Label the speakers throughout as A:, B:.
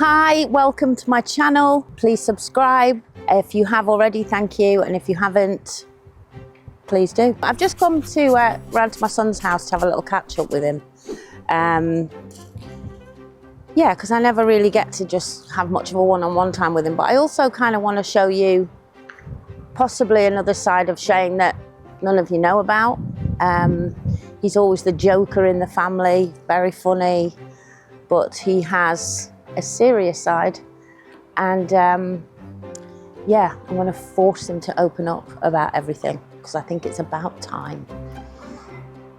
A: Hi, welcome to my channel. Please subscribe. If you have already, thank you. And if you haven't, please do. I've just come to round to my son's house to have a little catch up with him. Yeah, because I never really get to just have much of a one-on-one time with him. But I also kind of want to show you possibly another side of Shane that none of you know about. He's always the joker in the family, very funny, but he has a serious side. And yeah, I'm going to force him to open up about everything because I think it's about time.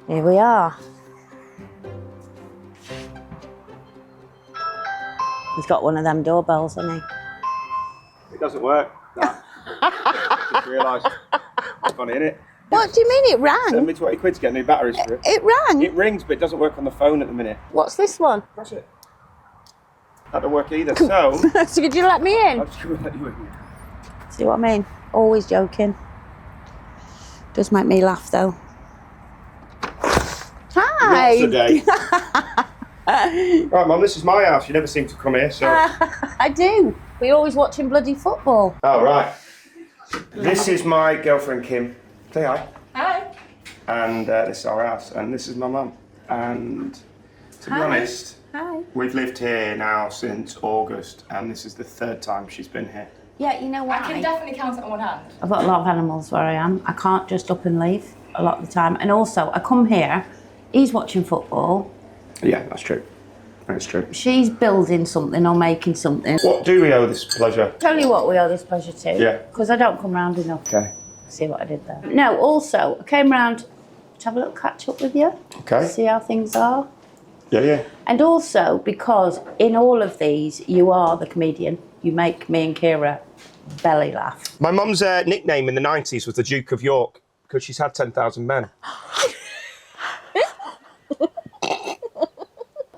A: Here we are. He's got one of them doorbells, hasn't he?
B: It doesn't work. No. Just realised. It's funny, innit?
A: What do you mean it rang?
B: Send me 20 quid to get new batteries for it.
A: It rang?
B: It rings, but it doesn't work on the phone at the minute.
A: What's this one?
B: Press it. That don't work either, so...
A: So could you let me in?
B: I'm just going to let you in.
A: See what I mean? Always joking. Does make me laugh though. Hi!
B: Not today. Right, Mum, this is my house. You never seem to come here, so...
A: I do. We're always watching bloody football.
B: Oh, right. This is my girlfriend, Kim. Say hi.
A: Hi.
B: And this is our house, and this is my mum. And to be honest,
A: Hi.
B: we've lived here now since August, and this is the third time she's been here.
A: Yeah, you know what?
C: I can definitely count it on one hand.
A: I've got a lot of animals where I am. I can't just up and leave a lot of the time. And also, I come here, he's watching football.
B: Yeah, that's true. That's true.
A: She's building something or making something.
B: What do we owe this pleasure?
A: Tell you what we owe this pleasure to.
B: Yeah.
A: Because I don't come round enough.
B: Okay.
A: See what I did there. No, also, I came round to have a little catch up with you.
B: Okay.
A: See how things are.
B: Yeah, yeah.
A: And also, because in all of these, you are the comedian. You make me and Kira belly laugh.
B: My mum's nickname in the 90s was the Duke of York because she's had 10,000 men.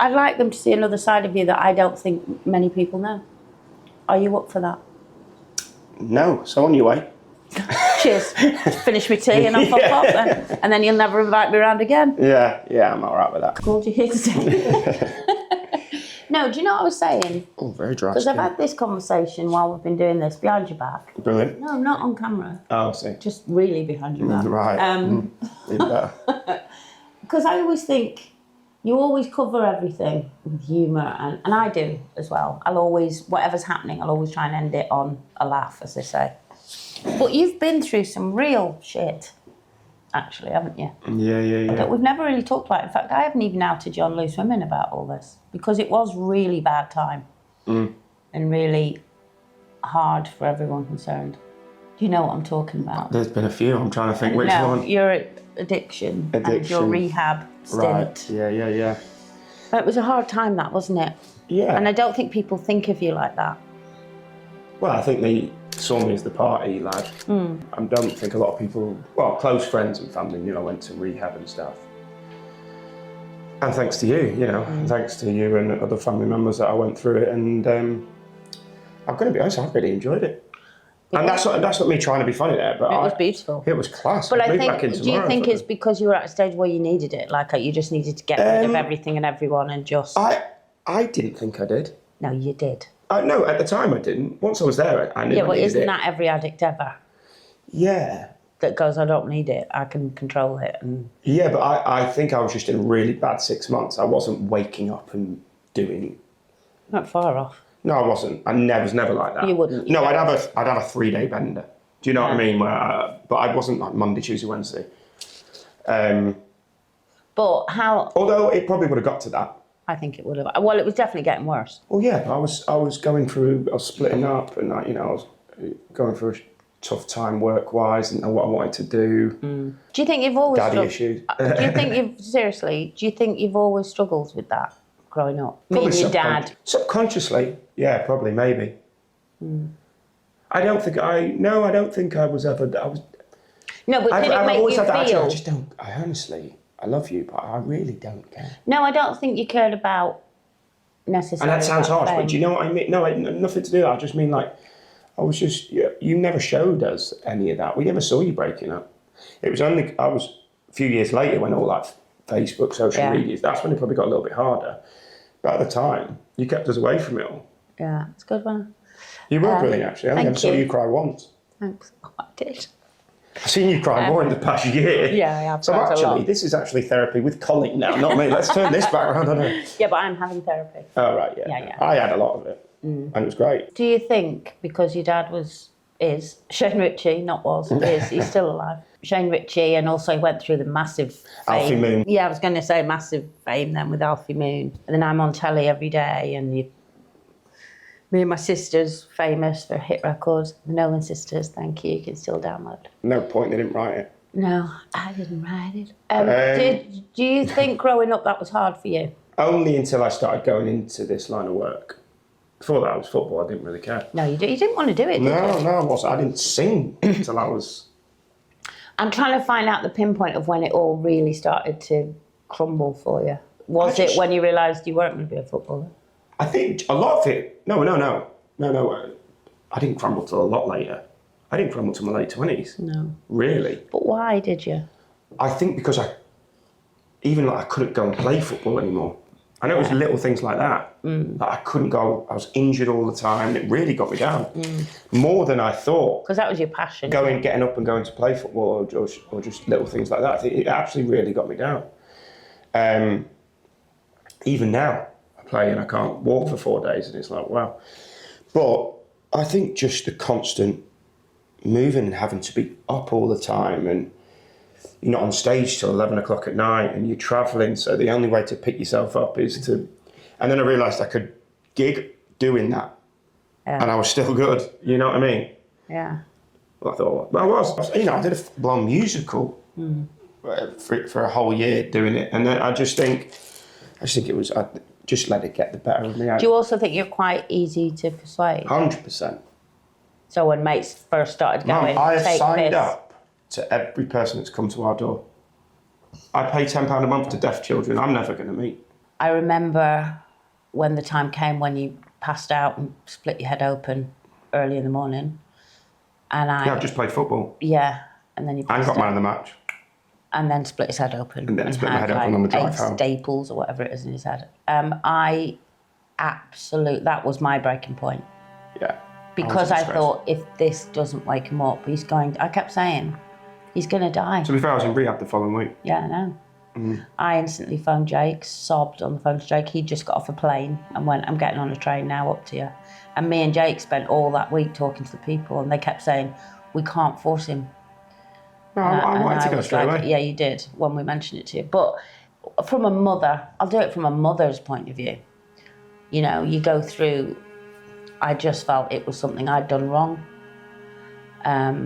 A: I'd like them to see another side of you that I don't think many people know. Are you up for that?
B: No, so on your way.
A: Cheers. Finish my tea and I'll pop up then. And then you'll never invite me around again.
B: Yeah, I'm all right with that.
A: Called you here today. No, do you know what I was saying?
B: Oh, very dry.
A: Because I've had this conversation while we've been doing this behind your back.
B: Brilliant.
A: No, not on camera.
B: Oh, I see.
A: Just really behind your back.
B: Right. Even better.
A: Because I always think you always cover everything with humour, and I do as well. I'll always, whatever's happening, I'll always try and end it on a laugh, as they say. But you've been through some real shit, actually, haven't you?
B: Yeah.
A: That we've never really talked about. In fact, I haven't even outed you on Loose Women about all this, because it was really bad time and really hard for everyone concerned. Do you know what I'm talking about?
B: There's been a few. I'm trying to think which one.
A: Your addiction and your rehab stint.
B: Right. Yeah.
A: It was a hard time, that, wasn't it?
B: Yeah.
A: And I don't think people think of you like that.
B: Well, I think they saw me as the party lad. I don't think a lot of people, well, close friends and family, went to rehab and stuff. And thanks to you, thanks to you and other family members that I went through it. And I'm going to be honest, I really enjoyed it. Yeah. And that's not me trying to be funny there, but
A: it was beautiful.
B: It was class.
A: But I think, do you think it's because you were at a stage where you needed it? Like you just needed to get rid of everything and everyone and just...
B: I didn't think I did.
A: No, you did.
B: No, at the time I didn't. Once I was there, I knew I needed it.
A: Yeah, but isn't that every addict ever?
B: Yeah.
A: That goes, I don't need it, I can control it. And...
B: Yeah, but I think I was just in a really bad 6 months. I wasn't waking up and doing...
A: Not far off.
B: No, I wasn't. I was never like that.
A: You wouldn't.
B: No, I'd have a 3-day bender. Do you know what I mean? But I wasn't like Monday, Tuesday, Wednesday.
A: But how...
B: Although it probably would have got to that.
A: I think it would have. Well, it was definitely getting worse.
B: Well, yeah, I was going through, I was splitting up and I was going through a tough time work-wise and what I wanted to do.
A: Do you think you've always...
B: Daddy issues.
A: Do you think you've always struggled with that growing up? Me and your dad?
B: Subconsciously, yeah, probably, maybe. I don't think I was ever...
A: No, but did it make you feel...
B: I just don't... I honestly... I love you, but I really don't care.
A: No, I don't think you cared about necessarily.
B: And that sounds harsh,
A: fame.
B: but do you know what I mean? No, nothing to do. I just mean like, I was just, you never showed us any of that. We never saw you breaking up. It was only, a few years later when all like Facebook, social media, that's when it probably got a little bit harder. But at the time, you kept us away from it all.
A: Yeah, it's a good one.
B: You were brilliant, actually. I only ever saw you cry once.
A: Thanks. Oh, I did.
B: I've seen you cry more in the past year.
A: Yeah, I have.
B: So actually, this is actually therapy with Colin now, not me. Let's turn this back around on her.
A: Yeah, but I'm having therapy.
B: Oh, right, yeah.
A: Yeah.
B: I had a lot of it, and it was great.
A: Do you think, because your dad is Shane Ritchie, he's still alive. Shane Ritchie, and also he went through the massive fame.
B: Alfie Moon.
A: Yeah, I was going to say massive fame then with Alfie Moon. And then I'm on telly every day, and me and my sister's famous for hit records. The Nolan Sisters, thank you can still download.
B: No point, they didn't write it.
A: No, I didn't write it. Do you think growing up that was hard for you?
B: Only until I started going into this line of work. Before that, I was football. I didn't really care.
A: No, you didn't want to do it, did you?
B: No, I wasn't. I didn't sing until I was...
A: I'm trying to find out the pinpoint of when it all really started to crumble for you. Was it when you realised you weren't going to be a footballer?
B: I think a lot of it... No. I didn't crumble till a lot later. I didn't crumble till my late 20s.
A: No.
B: Really.
A: But why did you?
B: I think because I couldn't go and play football anymore. I know it was little things like that. That I couldn't go. I was injured all the time. It really got me down. More than I thought.
A: Because that was your passion.
B: Getting up and going to play football or just little things like that. It actually really got me down. Even now, I play and I can't walk for 4 days and it's like, wow. But I think just the constant moving and having to be up all the time, and you're not on stage till 11 o'clock at night and you're travelling, so the only way to pick yourself up is to... And then I realised I could gig doing that, and I was still good, you know what I mean?
A: Yeah.
B: Well, I thought, well, I was. I did a full-blown musical for a whole year doing it, and then I just think it was... I just let it get the better of me.
A: Do you also think you're quite easy to persuade?
B: 100%.
A: So when mates first started going,
B: I have signed up to every person that's come to our door. I pay £10 a month to deaf children I'm never going to meet.
A: I remember when the time came when you passed out and split your head open early in the morning. And
B: I just played football.
A: Yeah, and then you passed
B: got man of the match.
A: And then split his head open.
B: And then split my head open on the drive home.
A: 8 staples or whatever it is in his head. That was my breaking point.
B: Yeah.
A: Because I thought, if this doesn't wake him up, I kept saying, he's going to die.
B: To be fair, I was in rehab the following week.
A: Yeah, I know. I instantly phoned Jake, sobbed on the phone to Jake. He'd just got off a plane and went, I'm getting on a train now up to you. And me and Jake spent all that week talking to the people, and they kept saying, we can't force him.
B: No, I wanted to go straight away.
A: Yeah, you did, when we mentioned it to you. But from a mother, I'll do it from a mother's point of view. You know, you go through... I just felt it was something I'd done wrong. I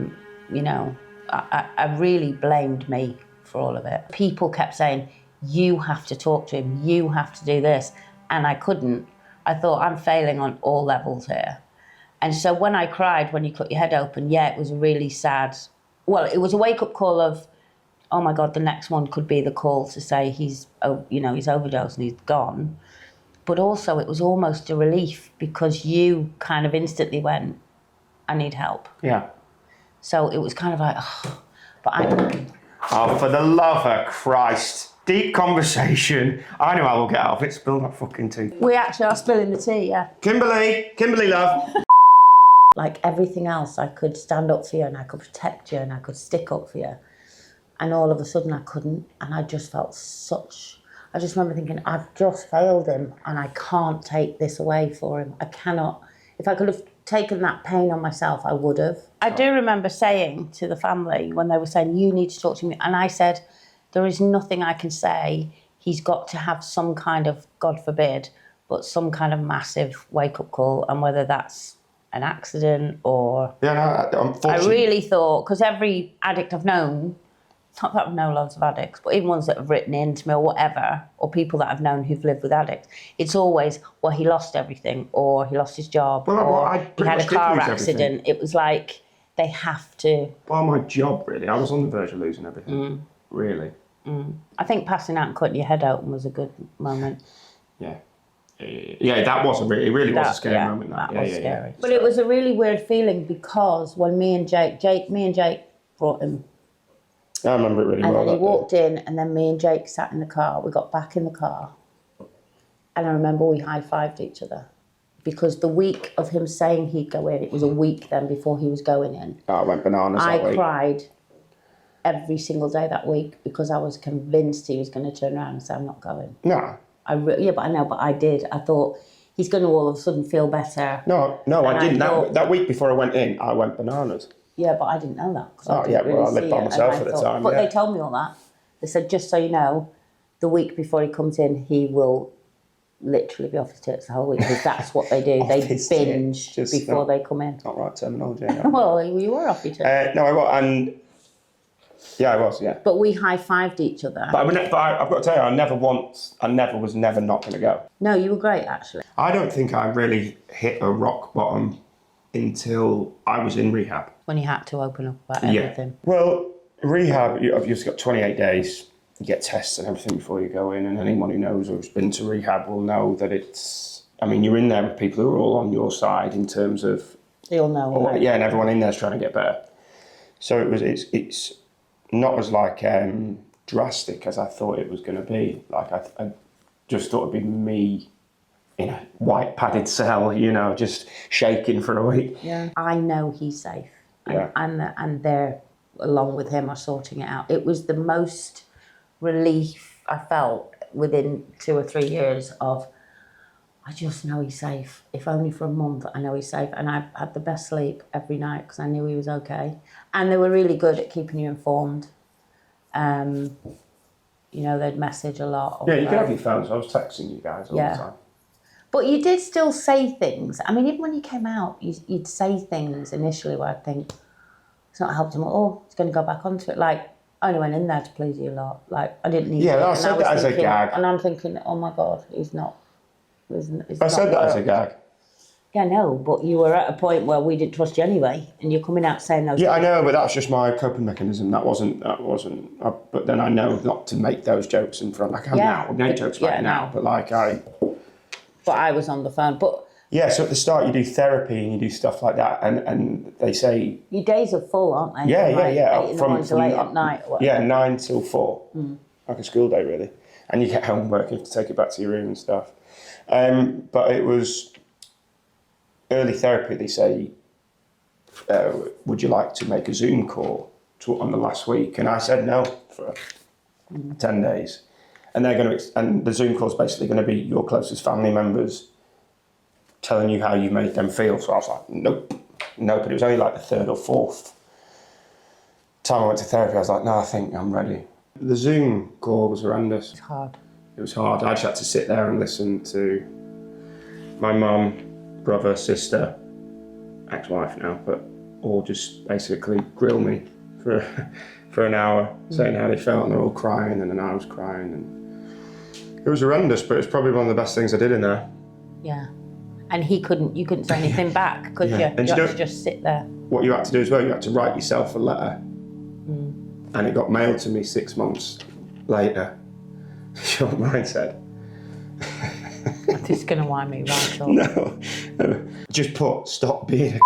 A: really blamed me for all of it. People kept saying, you have to talk to him, you have to do this. And I couldn't. I thought, I'm failing on all levels here. And so when I cried, when you cut your head open, it was a really sad... Well, it was a wake-up call of, oh my God, the next one could be the call to say he's overdosed and he's gone. But also it was almost a relief because you kind of instantly went, I need help.
B: Yeah.
A: So it was kind of like,
B: Oh, for the love of Christ. Deep conversation. I know I will get out of it. Spill that fucking tea.
A: We actually are spilling the tea, yeah.
B: Kimberly, love.
A: Like everything else, I could stand up for you and I could protect you and I could stick up for you. And all of a sudden I couldn't. And I just felt I just remember thinking, I've just failed him and I can't take this away for him. I cannot. If I could have taken that pain on myself, I would have. I do remember saying to the family when they were saying, you need to talk to me. And I said, there is nothing I can say. He's got to have some kind of, God forbid, but some kind of massive wake-up call. And whether that's an accident or...
B: Yeah, no, unfortunately.
A: I really thought, because every addict I've known, it's not that I've known loads of addicts, but even ones that have written in to me or whatever, or people that I've known who've lived with addicts, it's always, well, he lost everything, or he lost his job, or he had a car accident. Everything. It was like, they have to...
B: Well, my job, really. I was on the verge of losing everything. Really.
A: I think passing out and cutting your head open was a good moment.
B: Yeah. Yeah, that was it really was a scary moment.
A: That was scary. But it was a really weird feeling because when me and Jake brought him.
B: I remember it really well.
A: And then he walked in, and then me and Jake sat in the car. We got back in the car, and I remember we high-fived each other. because the week of him saying he'd go in, it was a week then before he was going in.
B: Oh, I went bananas that week.
A: I cried every single day that week because I was convinced he was going to turn around and say, I'm not going.
B: No.
A: Yeah, but I know, but I did. I thought, he's going to all of a sudden feel better.
B: No, I didn't. That week before I went in, I went bananas.
A: Yeah, but I didn't know that.
B: I lived by myself at the time.
A: But they told me all that. They said, just so you know, the week before he comes in, he will literally be off his tits the whole week, because that's what they do. They binge before they come in.
B: Not right terminology.
A: Well, you were off your tits.
B: No, I was, and I was, yeah.
A: But we high-fived each other.
B: But I've got to tell you, I never was never not going to go.
A: No, you were great, actually.
B: I don't think I really hit a rock bottom until I was in rehab.
A: When you had to open up about everything.
B: Yeah. Well, rehab, you've just got 28 days. You get tests and everything before you go in, and anyone who knows or has been to rehab will know that you're in there with people who are all on your side in terms of...
A: They all know. Right?
B: Yeah, and everyone in there's trying to get better. So it's not as drastic as I thought it was going to be. Like I just thought it'd be me in a white padded cell, just shaking for a week.
A: Yeah. I know he's safe.
B: Yeah.
A: And they're, along with him, are sorting it out. It was the most relief I felt within 2 or 3 years of, I just know he's safe. If only for a month, I know he's safe. And I had the best sleep every night because I knew he was okay. And they were really good at keeping you informed. They'd message a lot.
B: Yeah, you can have your phones. I was texting you guys all the time.
A: But you did still say things. I mean, even when you came out, you'd say things initially where I'd think, it's not helped him at all. He's going to go back onto it. Like, I only went in there to please you lot. Like, I didn't need it.
B: Yeah, I said that as a gag.
A: And I'm thinking, oh my God, he's not.
B: I said that as a gag.
A: Yeah, no, but you were at a point where we didn't trust you anyway, and you're coming out saying those things.
B: I know, but that's just my coping mechanism. That wasn't. But then I know not to make those jokes in front. Like I'm now. I make jokes about it now, but
A: But I was on the phone. But
B: yeah, so at the start you do therapy and you do stuff like that, and they say
A: your days are full, aren't they?
B: Yeah.
A: 8 in the morning till 8 at night. Or whatever.
B: Yeah, 9 till 4, like a school day really. And you get homework, you have to take it back to your room and stuff. But it was early therapy. They say, would you like to make a Zoom call on the last week? And I said no for 10 days. And they're going to, and the Zoom call is basically going to be your closest family members telling you how you made them feel. So I was like, nope. But it was only like the 3rd or 4th time I went to therapy. I was like, no, I think I'm ready. The Zoom call was horrendous.
A: It's hard.
B: It was hard. I just had to sit there and listen to my mum, brother, sister, ex-wife now, but all just basically grill me for an hour, saying how they felt, and they're all crying, and then I was crying, and it was horrendous. But it's probably one of the best things I did in there.
A: Yeah, and you couldn't say anything back, could you?
B: And
A: you had to just sit there.
B: What you had to do as well, you had to write yourself a letter, and it got mailed to me 6 months later. You know what mine said?
A: This is going to wind me right up.
B: No, just put stop being a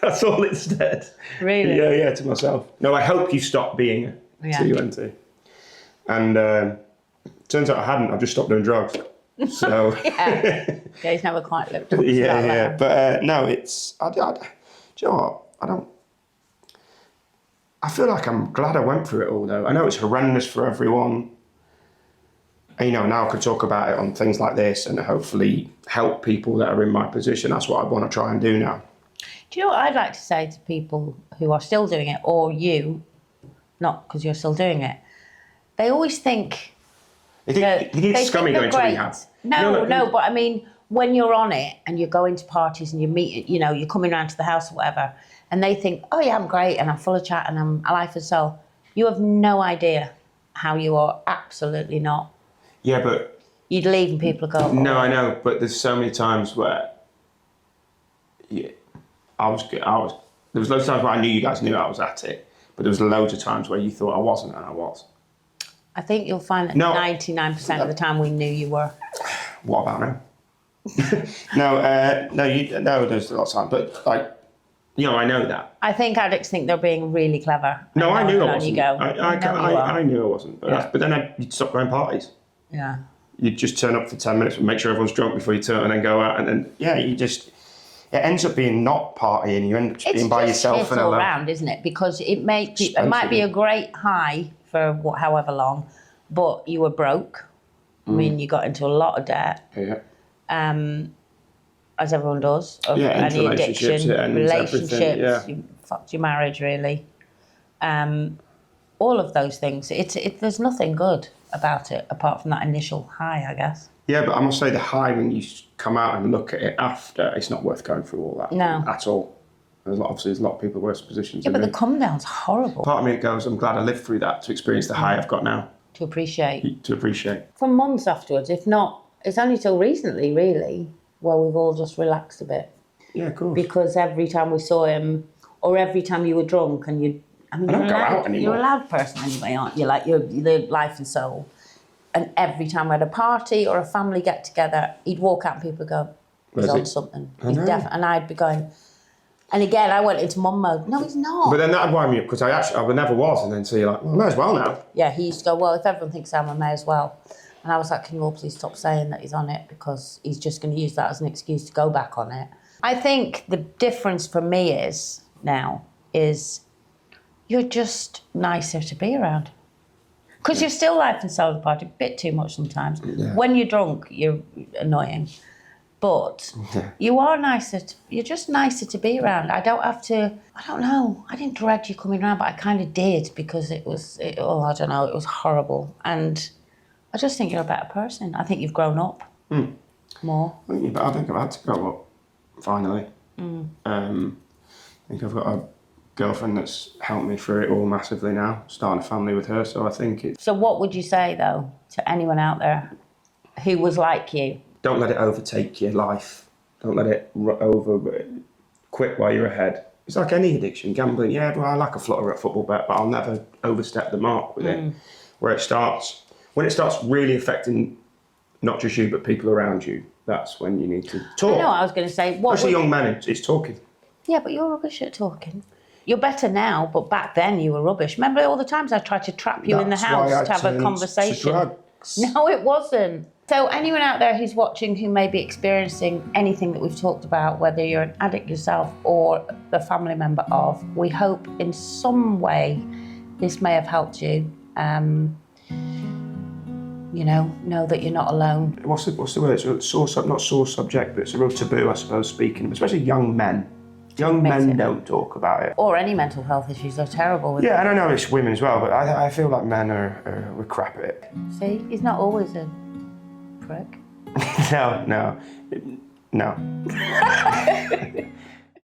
B: That's all it said.
A: Really?
B: Yeah, to myself. No, I hope you stop being T-U-N-T. And turns out I hadn't. I've just stopped doing drugs. So
A: yeah, he's never quite lived up to that.
B: Yeah. But no, it's. Do you know what? I feel like I'm glad I went through it all, though. I know it's horrendous for everyone. And, now I could talk about it on things like this and hopefully help people that are in my position. That's what I want to try and do now.
A: Do you know what I'd like to say to people who are still doing it, or you, not because you're still doing it? They always think...
B: You think it's scummy going to rehab?
A: No, but I mean, when you're on it and you're going to parties and you meet, you're coming around to the house or whatever, and they think, oh yeah, I'm great and I'm full of chat and I'm alive and so. You have no idea how you are absolutely not.
B: Yeah, but...
A: You'd leave and people go... Oh.
B: No, I know, but there's so many times where... Yeah, there was loads of times where I knew you guys knew I was at it, but there was loads of times where you thought I wasn't and I was.
A: I think you'll find that 99% of the time we knew you were.
B: What about now? No, there's lots of times, but I know that.
A: I think addicts think they're being really clever.
B: No, I knew I wasn't.
A: You go,
B: I knew I wasn't, but then you'd stop going parties.
A: Yeah.
B: you just turn up for 10 minutes and make sure everyone's drunk before you turn, and then go out, and then it ends up being not partying. You end up just being by yourself
A: It's
B: and
A: all
B: alone.
A: around, isn't it? Because it might be a great high for however long, but you were broke. I mean, you got into a lot of debt.
B: Yeah.
A: As everyone does, of
B: Into
A: any addiction,
B: relationships,
A: you fucked your marriage, really. All of those things. There's nothing good about it apart from that initial high, I guess.
B: Yeah, but I must say the high when you come out and look at it after, it's not worth going through all that.
A: No.
B: At all. Obviously, there's a lot of people in worse positions.
A: Yeah,
B: than
A: but
B: me.
A: the come down's horrible.
B: Part of me goes, I'm glad I lived through that to experience the high I've got now.
A: To appreciate.
B: For
A: months afterwards, if not, it's only till recently, really, where we've all just relaxed a bit.
B: Yeah, of course.
A: Because every time we saw him, or every time you were drunk and I
B: don't go out anymore.
A: You're a loud person anyway, aren't you? Like, you're the life and soul. And every time we had a party or a family get together, he'd walk out and people would go, he's on something. And I'd be going, and again, I went into mum mode. No, he's not.
B: But then that'd wind me up because I never was. And then so you're like, well, I may as well now.
A: Yeah, he used to go, well, if everyone thinks I may as well. And I was like, can you all please stop saying that he's on it, because he's just going to use that as an excuse to go back on it. I think the difference for me is you're just nicer to be around. Because you're still life and soul of the party, a bit too much sometimes. Yeah. When you're drunk, you're annoying. But you are you're just nicer to be around. I don't know. I didn't dread you coming around, but I kind of did, because it was horrible. And I just think you're a better person. I think you've grown up more.
B: I think I've had to grow up, finally. I think I've got a girlfriend that's helped me through it all massively now, starting a family with her, so I think it's...
A: So what would you say, though, to anyone out there who was like you?
B: Don't let it overtake your life. Don't let it quit while you're ahead. It's like any addiction, gambling. Yeah, well, I like a flutter at football bet, but I'll never overstep the mark with it. When it starts really affecting not just you, but people around you, that's when you need to talk.
A: I know, I was going to say...
B: Especially young men, it's talking.
A: Yeah, but you're rubbish at talking. You're better now, but back then you were rubbish. Remember all the times I tried to trap you in the house to have a conversation? No, it wasn't. So anyone out there who's watching who may be experiencing anything that we've talked about, whether you're an addict yourself or a family member of, we hope in some way this may have helped you. Know that you're not alone.
B: What's the word? It's not sore subject, but it's a real taboo, I suppose, speaking, especially young men. Young men don't talk about it.
A: Or any mental health issues, they're terrible with it.
B: Yeah, and I know it's women as well, but I feel like men we're crap at it.
A: See, he's not always a prick.
B: No.